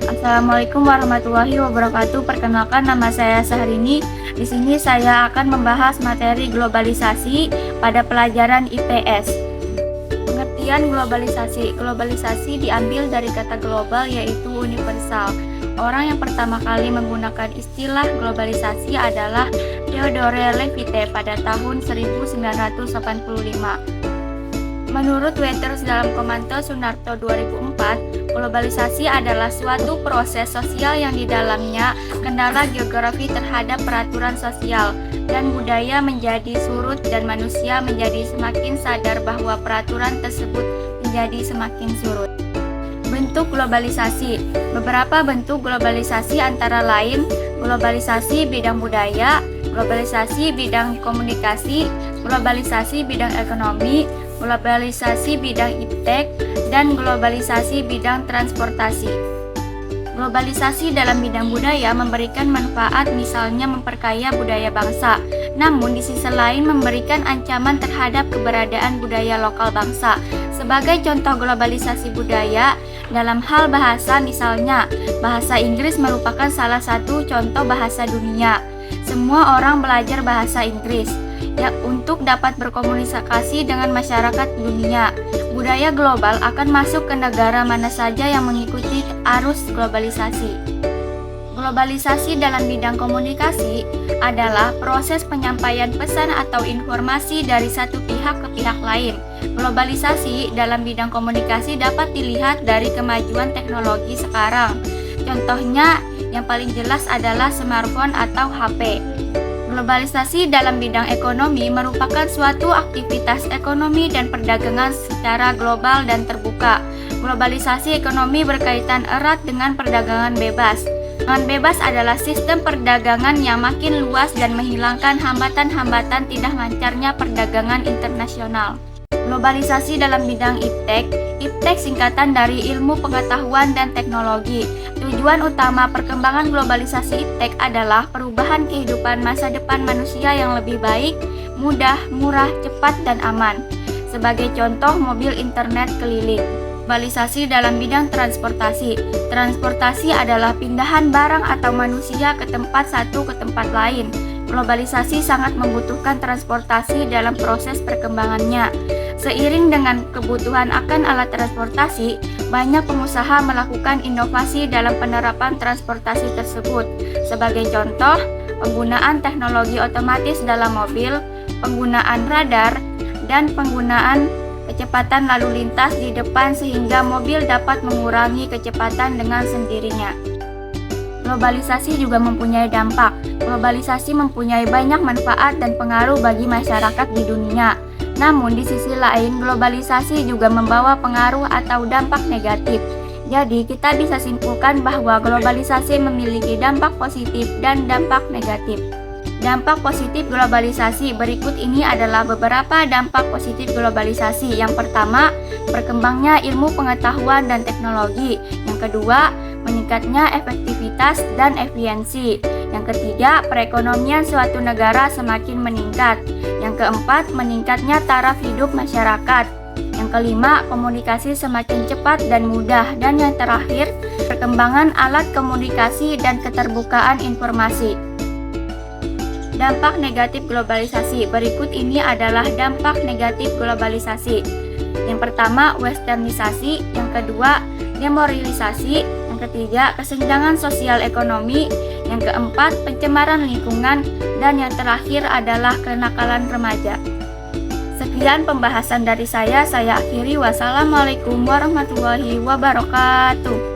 Assalamualaikum warahmatullahi wabarakatuh. Perkenalkan, nama saya Syahrini. Di sini saya akan membahas materi globalisasi pada pelajaran IPS. Pengertian globalisasi. Globalisasi diambil dari kata global, yaitu universal. Orang yang pertama kali menggunakan istilah globalisasi adalah Theodore Levitt pada tahun 1985. Menurut Waters dalam Komando Sunarto 2004, globalisasi adalah suatu proses sosial yang di dalamnya kendala geografi terhadap peraturan sosial dan budaya menjadi surut dan manusia menjadi semakin sadar bahwa peraturan tersebut menjadi semakin surut. Bentuk globalisasi. Beberapa bentuk globalisasi antara lain globalisasi bidang budaya, globalisasi bidang komunikasi, globalisasi bidang ekonomi, globalisasi bidang iptek, dan globalisasi bidang transportasi. Globalisasi dalam bidang budaya memberikan manfaat, misalnya memperkaya budaya bangsa, namun di sisi lain memberikan ancaman terhadap keberadaan budaya lokal bangsa. Sebagai contoh globalisasi budaya, dalam hal bahasa misalnya, bahasa Inggris merupakan salah satu contoh bahasa dunia. Semua orang belajar bahasa Inggris ya untuk dapat berkomunikasi dengan masyarakat dunia. Budaya global akan masuk ke negara mana saja yang mengikuti arus globalisasi. Globalisasi dalam bidang komunikasi adalah proses penyampaian pesan atau informasi dari satu pihak ke pihak lain. Globalisasi dalam bidang komunikasi dapat dilihat dari kemajuan teknologi sekarang. Contohnya yang paling jelas adalah smartphone atau HP. Globalisasi dalam bidang ekonomi merupakan suatu aktivitas ekonomi dan perdagangan secara global dan terbuka. Globalisasi ekonomi berkaitan erat dengan perdagangan bebas. Perdagangan bebas adalah sistem perdagangan yang makin luas dan menghilangkan hambatan-hambatan tidak lancarnya perdagangan internasional. Globalisasi dalam bidang iptek. Iptek singkatan dari ilmu pengetahuan dan teknologi. Tujuan utama perkembangan globalisasi iptek adalah perubahan kehidupan masa depan manusia yang lebih baik, mudah, murah, cepat, dan aman. Sebagai contoh, mobil internet keliling. Globalisasi dalam bidang transportasi. Transportasi adalah pindahan barang atau manusia ke tempat satu ke tempat lain. Globalisasi sangat membutuhkan transportasi dalam proses perkembangannya. Seiring dengan kebutuhan akan alat transportasi, banyak pengusaha melakukan inovasi dalam penerapan transportasi tersebut. Sebagai contoh, penggunaan teknologi otomatis dalam mobil, penggunaan radar, dan penggunaan kecepatan lalu lintas di depan sehingga mobil dapat mengurangi kecepatan dengan sendirinya. Globalisasi juga mempunyai dampak. Globalisasi mempunyai banyak manfaat dan pengaruh bagi masyarakat di dunia. Namun di sisi lain, globalisasi juga membawa pengaruh atau dampak negatif. Jadi, kita bisa simpulkan bahwa globalisasi memiliki dampak positif dan dampak negatif. Dampak positif globalisasi berikut ini adalah beberapa dampak positif globalisasi. Yang pertama, berkembangnya ilmu pengetahuan dan teknologi. Yang kedua, meningkatnya efektivitas dan efisiensi. Yang ketiga, perekonomian suatu negara semakin meningkat. Yang keempat, meningkatnya taraf hidup masyarakat. Yang kelima, komunikasi semakin cepat dan mudah. Dan yang terakhir, perkembangan alat komunikasi dan keterbukaan informasi. Dampak negatif globalisasi. Berikut ini adalah dampak negatif globalisasi. Yang pertama, westernisasi. Yang kedua, demoralisasi. Yang ketiga, kesenjangan sosial ekonomi. Yang keempat, pencemaran lingkungan. Dan yang terakhir adalah kenakalan remaja. Sekian pembahasan dari saya akhiri. Wassalamualaikum warahmatullahi wabarakatuh.